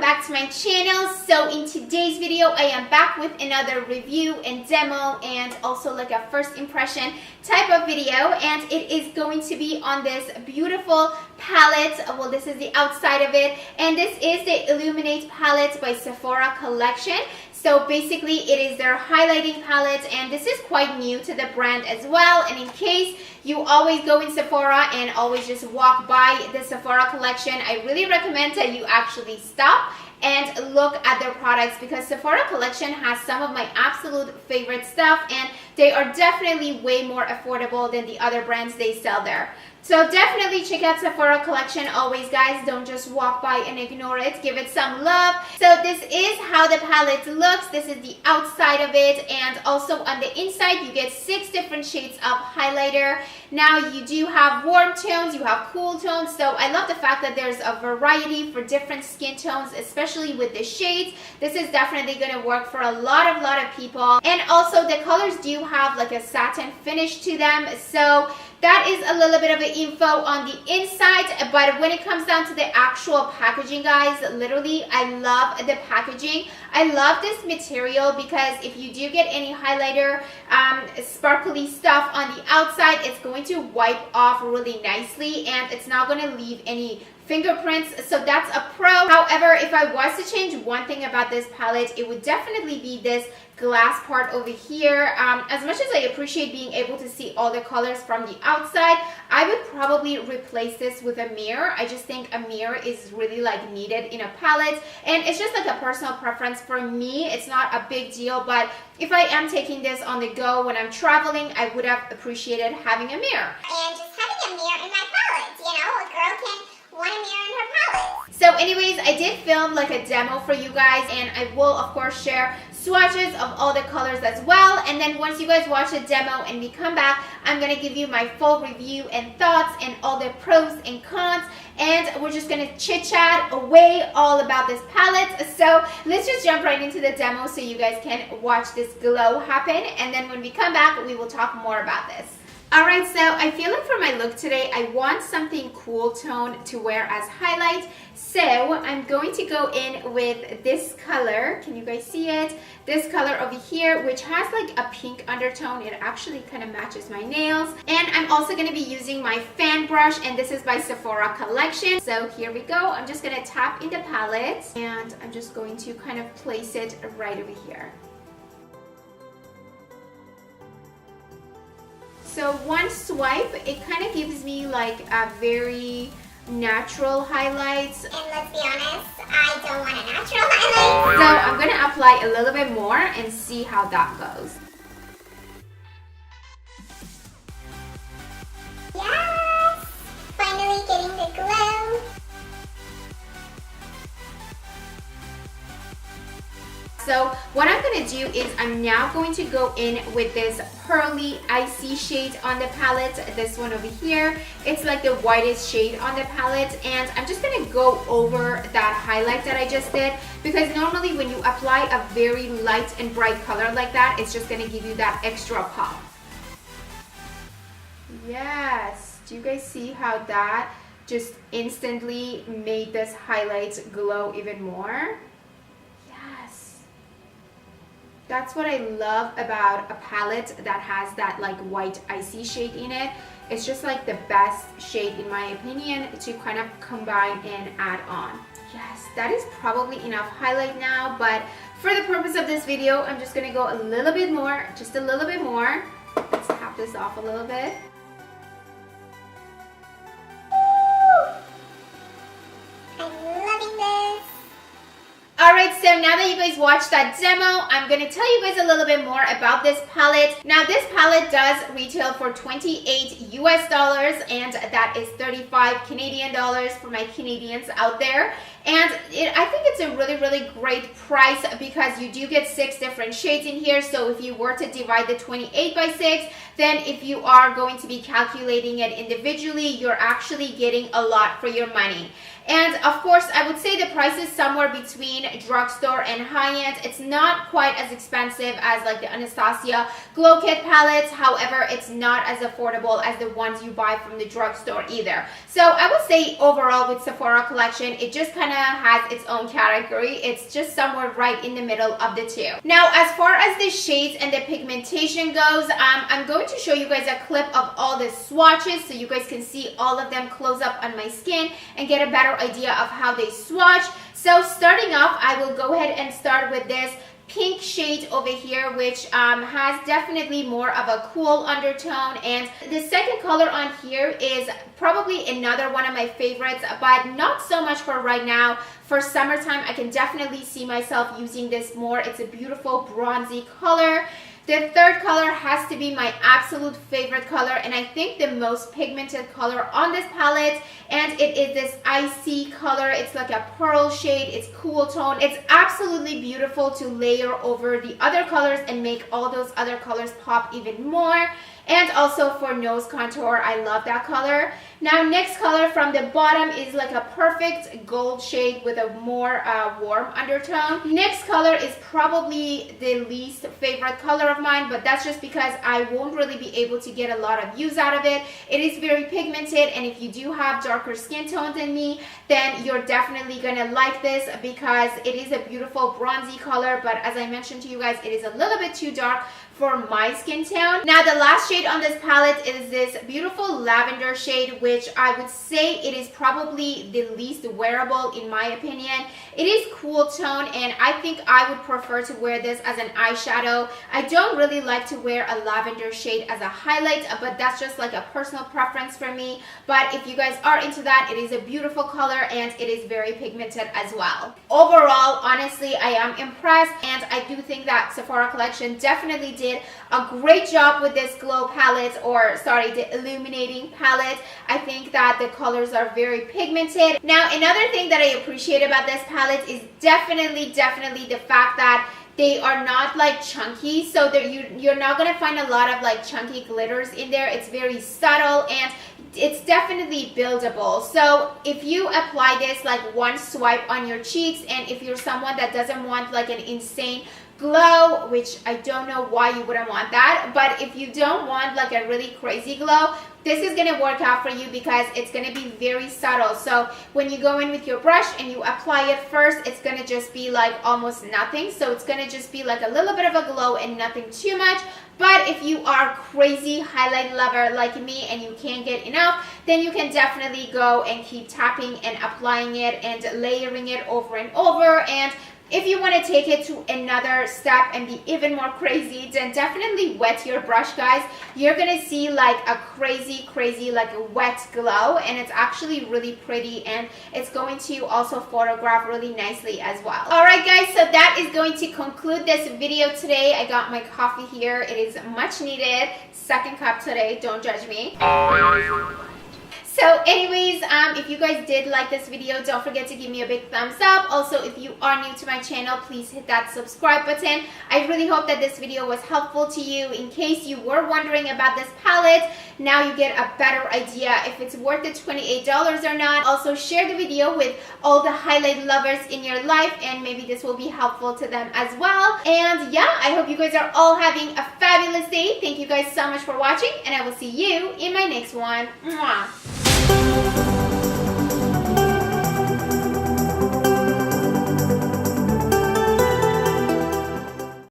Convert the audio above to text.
back to my channel. So in today's video, I am back with another review and demo and also like a first impression type of video, and it is going to be on this beautiful palette. Well, this is the outside of it, and this is the Illuminate palette by Sephora collection. So basically it is their highlighting palette, and this is quite new to the brand as well. And in case you always go in Sephora and always just walk by the Sephora collection, I really recommend that you actually stop and look at their products, because Sephora collection has some of my absolute favorite stuff, and they are definitely way more affordable than the other brands they sell there. So definitely check out Sephora collection always, guys. Don't just walk by and ignore it. Give it some love. So this is how the palette looks. This is the outside of it, and also on the inside you get 6 different shades of highlighter. Now you do have warm tones, you have cool tones, so I love the fact that there's a variety for different skin tones, especially with the shades. This is definitely going to work for a lot of people. And also the colors do have like a satin finish to them, so that is a little bit of an info on the inside. But when it comes down to the actual packaging, guys, literally I love the packaging. I love this material because if you do get any highlighter sparkly stuff on the outside, it's going to wipe off really nicely and it's not going to leave any fingerprints, so that's a pro. However, if I was to change one thing about this palette, it would definitely be this glass part over here. As much as I appreciate being able to see all the colors from the outside, I would probably replace this with a mirror. I just think a mirror is really like needed in a palette, and it's just like a personal preference for me. It's not a big deal, but if I am taking this on the go when I'm traveling, I would have appreciated having a mirror. And just having a mirror in my palette, you know, a girl can want a mirror in her palette. So anyways, I did film like a demo for you guys, and I will of course share swatches of all the colors as well. And then once you guys watch the demo and we come back, I'm gonna give you my full review and thoughts and all the pros and cons, and we're just gonna chit chat away all about this palette. So let's just jump right into the demo so you guys can watch this glow happen, and then when we come back we will talk more about this. Alright, so I feel like for my look today, I want something cool tone to wear as highlight. So I'm going to go in with this color. Can you guys see it? This color over here, which has like a pink undertone. It actually kind of matches my nails. And I'm also going to be using my fan brush, and this is by Sephora collection. So here we go. I'm just going to tap in the palette, and I'm just going to kind of place it right over here. So one swipe, it kind of gives me like a very natural highlights. And let's be honest, I don't want a natural highlight. So I'm going to apply a little bit more and see how that goes. Yes! Finally getting the glow. So what I'm going to do is I'm now going to go in with this pearly icy shade on the palette, this one over here. It's like the whitest shade on the palette, and I'm just going to go over that highlight that I just did, because normally when you apply a very light and bright color like that, it's just going to give you that extra pop. Yes, do you guys see how that just instantly made this highlight glow even more? That's what I love about a palette that has that like white icy shade in it. It's just like the best shade in my opinion to kind of combine and add on. Yes, that is probably enough highlight now, but for the purpose of this video, I'm just gonna go a little bit more, just a little bit more. Let's tap this off a little bit. Alright, so now that you guys watched that demo, I'm going to tell you guys a little bit more about this palette. Now this palette does retail for $28 US, and that is 35 Canadian dollars for my Canadians out there. And I think it's a really great price because you do get 6 different shades in here. So if you were to divide the 28 by 6, then if you are going to be calculating it individually, you're actually getting a lot for your money. And of course, I would say the price is somewhere between drugstore and high-end. It's not quite as expensive as like the Anastasia Glow Kit palettes. However, it's not as affordable as the ones you buy from the drugstore either. So I would say overall with Sephora collection, it just kind of has its own category. It's just somewhere right in the middle of the two. Now, as far as the shades and the pigmentation goes, I'm going to show you guys a clip of all the swatches so you guys can see all of them close up on my skin and get a better idea of how they swatch. So starting off, I will go ahead and start with this pink shade over here, which has definitely more of a cool undertone, and the second color on here is probably another one of my favorites, but not so much for right now. For summertime, I can definitely see myself using this more. It's a beautiful bronzy color. The third color has to be my absolute favorite color, and I think the most pigmented color on this palette, and it is this icy color. It's like a pearl shade. It's cool tone. It's absolutely beautiful to layer over the other colors and make all those other colors pop even more. And also for nose contour, I love that color. Now, next color from the bottom is like a perfect gold shade with a more warm undertone. Next color is probably the least favorite color of mine, but that's just because I won't really be able to get a lot of use out of it. It is very pigmented, and if you do have darker skin tone than me, then you're definitely gonna like this because it is a beautiful bronzy color, but as I mentioned to you guys, it is a little bit too dark for my skin tone. Now, the last shade on this palette is this beautiful lavender shade, which I would say it is probably the least wearable in my opinion. It is cool tone, and I think I would prefer to wear this as an eyeshadow. I don't really like to wear a lavender shade as a highlight, but that's just like a personal preference for me. But if you guys are into that, it is a beautiful color and it is very pigmented as well. Overall, honestly, I am impressed, and I do think that Sephora collection definitely did a great job with this glow palette, or sorry, the illuminating palette. I think that the colors are very pigmented. Now, another thing that I appreciate about this palette is definitely the fact that they are not like chunky, so you're not gonna find a lot of like chunky glitters in there. It's very subtle and it's definitely buildable. So if you apply this like one swipe on your cheeks, and if you're someone that doesn't want like an insane glow, which I don't know why you wouldn't want that, but if you don't want like a really crazy glow, this is going to work out for you because it's going to be very subtle. So when you go in with your brush and you apply it first, it's going to just be like almost nothing. So it's going to just be like a little bit of a glow and nothing too much. But if you are crazy highlight lover like me and you can't get enough, then you can definitely go and keep tapping and applying it and layering it over and over. And if you want to take it to another step and be even more crazy, then definitely wet your brush, guys. You're going to see like a crazy, like a wet glow, and it's actually really pretty, and it's going to also photograph really nicely as well. Alright guys, so that is going to conclude this video today. I got my coffee here. It is much needed. Second cup today. Don't judge me. So anyways, if you guys did like this video, don't forget to give me a big thumbs up. Also, if you are new to my channel, please hit that subscribe button. I really hope that this video was helpful to you. In case you were wondering about this palette, now you get a better idea if it's worth the $28 or not. Also, share the video with all the highlight lovers in your life, and maybe this will be helpful to them as well. And yeah, I hope you guys are all having a fabulous day. Thank you guys so much for watching, and I will see you in my next one. Mwah.